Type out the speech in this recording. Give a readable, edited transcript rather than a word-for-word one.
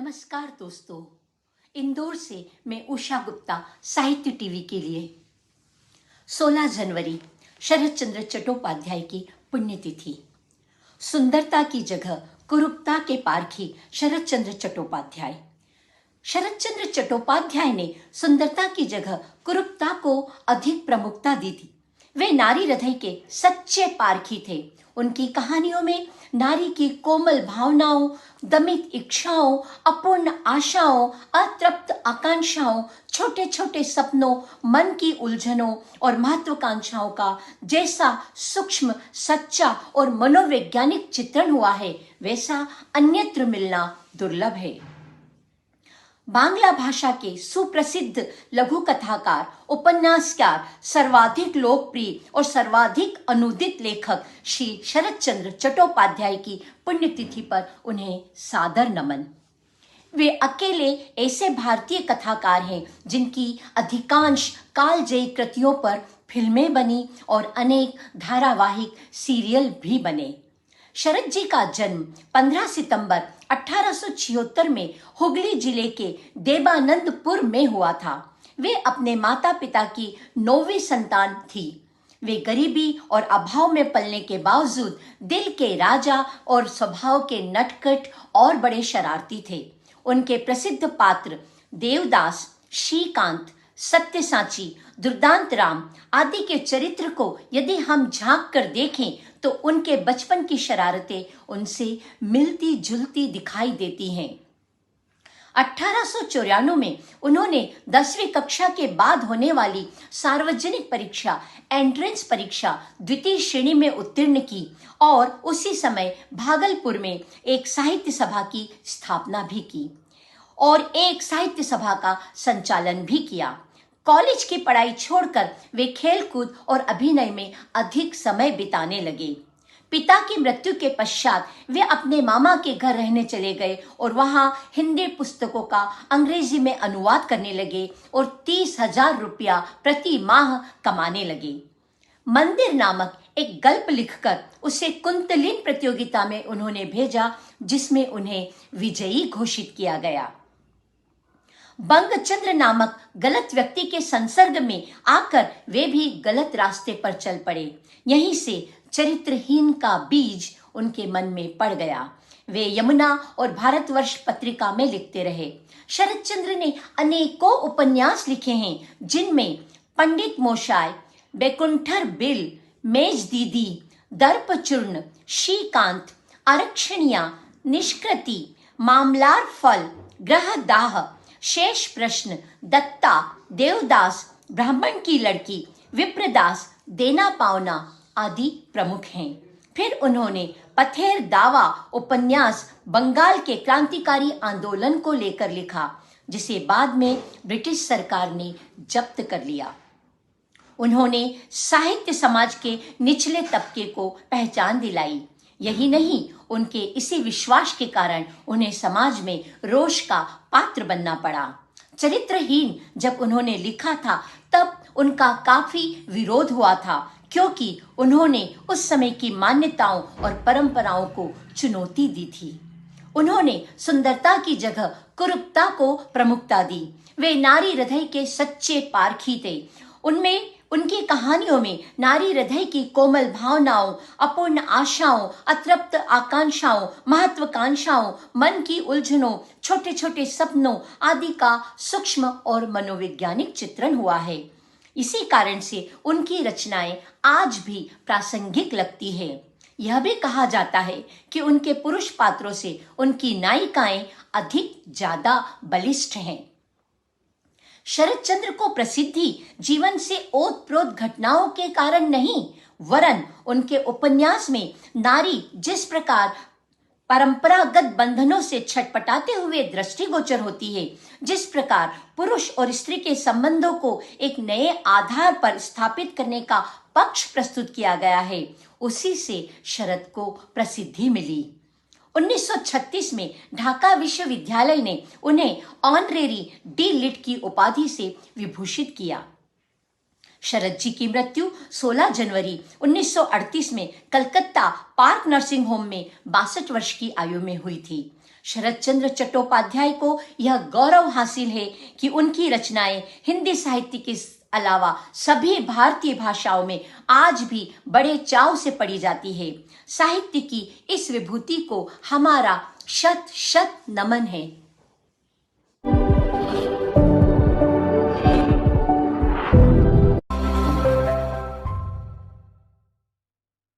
नमस्कार दोस्तों। इंदौर से मैं उषा गुप्ता साहित्य टीवी के लिए 16 जनवरी शरत चंद्र चट्टोपाध्याय की पुण्यतिथि। सुंदरता की जगह कुरूपता के पारखी शरत चंद्र चट्टोपाध्याय। शरत चंद्र चट्टोपाध्याय ने सुंदरता की जगह कुरूपता को अधिक प्रमुखता दी थी। वे नारी हृदय के सच्चे पारखी थे। उनकी कहानियों में नारी की कोमल भावनाओं, दमित इच्छाओं, अपूर्ण आशाओं, अतृप्त आकांक्षाओं, छोटे छोटे सपनों, मन की उलझनों और महत्वाकांक्षाओं का जैसा सूक्ष्म, सच्चा और मनोवैज्ञानिक चित्रण हुआ है, वैसा अन्यत्र मिलना दुर्लभ है। बांग्ला भाषा के सुप्रसिद्ध लघु कथाकार, उपन्यासकार, सर्वाधिक लोकप्रिय और सर्वाधिक अनुदित लेखक श्री शरत चंद्र चट्टोपाध्याय की पुण्यतिथि पर उन्हें सादर नमन। वे अकेले ऐसे भारतीय कथाकार हैं जिनकी अधिकांश कालजयी कृतियों पर फिल्में बनी और अनेक धारावाहिक सीरियल भी बने। शरत जी का जन्म 15 सितंबर 1876 में हुगली जिले के देवानंदपुर में हुआ था। वे अपने माता पिता की 9वीं संतान थी। वे गरीबी और अभाव में पलने के बावजूद दिल के राजा और स्वभाव के नटखट और बड़े शरारती थे। उनके प्रसिद्ध पात्र देवदास, श्रीकांत, सत्यसाची, दुर्दांत राम आदि के चरित्र को यदि हम झांक कर देखें तो उनके बचपन की शरारतें उनसे मिलती जुलती दिखाई देती हैं। 1894 में उन्होंने 10वीं कक्षा के बाद होने वाली सार्वजनिक परीक्षा एंट्रेंस परीक्षा द्वितीय श्रेणी में उत्तीर्ण की और उसी समय भागलपुर में एक साहित्य सभा की स्थापना भी की और एक साहित्य सभा का संचालन भी किया। कॉलेज की पढ़ाई छोड़कर वे खेलकूद और अभिनय में अधिक समय बिताने लगे। पिता की मृत्यु के पश्चात वे अपने मामा के घर रहने चले गए और वहां हिंदी पुस्तकों का अंग्रेजी में अनुवाद करने लगे और 30,000 रुपया प्रति माह कमाने लगे। मंदिर नामक एक गल्प लिखकर उसे कुंतलिन प्रतियोगिता में उन्होंने भेजा, जिसमें उन्हें विजयी घोषित किया गया। बंगचंद्र नामक गलत व्यक्ति के संसर्ग में आकर वे भी गलत रास्ते पर चल पड़े। यहीं से चरित्रहीन का बीज उनके मन में पड़ गया। वे यमुना और भारतवर्ष पत्रिका में लिखते रहे। शरत चंद्र ने अनेकों उपन्यास लिखे हैं, जिनमें पंडित मोशाय, बैकुंठर बिल, मेज दीदी, दर्पचूर्ण, श्रीकांत, आरक्षणिया, निष्कृति, मामलार फल, ग्रहदाह, शेष प्रश्न, दत्ता, देवदास, ब्राह्मण की लड़की, विप्रदास, देना पावना आदि प्रमुख हैं। फिर उन्होंने पथेर दावा उपन्यास बंगाल के क्रांतिकारी आंदोलन को लेकर लिखा, जिसे बाद में ब्रिटिश सरकार ने जब्त कर लिया। उन्होंने साहित्य समाज के निचले तबके को पहचान दिलाई। यही नहीं, उनके इसी विश्वास के कारण उन्हें समाज में रोष का पात्र बनना पड़ा। चरित्रहीन जब उन्होंने लिखा था तब उनका काफी विरोध हुआ था, क्योंकि उन्होंने उस समय की मान्यताओं और परंपराओं को चुनौती दी थी। उन्होंने सुंदरता की जगह कुरूपता को प्रमुखता दी। वे नारी हृदय के सच्चे पारखी थे। उनमें उनकी कहानियों में नारी हृदय की कोमल भावनाओं, अपूर्ण आशाओं, अतृप्त आकांक्षाओं, महत्वाकांक्षाओं, मन की उलझनों, छोटे छोटे सपनों आदि का सूक्ष्म और मनोवैज्ञानिक चित्रण हुआ है। इसी कारण से उनकी रचनाएं आज भी प्रासंगिक लगती है। यह भी कहा जाता है कि उनके पुरुष पात्रों से उनकी नायिकाएं अधिक ज्यादा बलिष्ठ हैं। शरत चंद्र को प्रसिद्धि जीवन से ओतप्रोत घटनाओं के कारण नहीं, वरन उनके उपन्यास में नारी जिस प्रकार परंपरागत बंधनों से छटपटाते हुए दृष्टिगोचर होती है, जिस प्रकार पुरुष और स्त्री के संबंधों को एक नए आधार पर स्थापित करने का पक्ष प्रस्तुत किया गया है, उसी से शरत को प्रसिद्धि मिली। 1936 में ढाका विश्वविद्यालय ने उन्हें ऑनरेरी डी लिट की उपाधि से विभूषित किया। शरद जी की मृत्यु 16 जनवरी 1938 में कलकत्ता पार्क नर्सिंग होम में 62 वर्ष की आयु में हुई थी। शरद चंद्र चट्टोपाध्याय को यह गौरव हासिल है कि उनकी रचनाएं हिंदी साहित्य के अलावा सभी भारतीय भाषाओं में आज भी बड़े चाव से पढ़ी जाती है। साहित्य की इस विभूति को हमारा शत शत नमन है।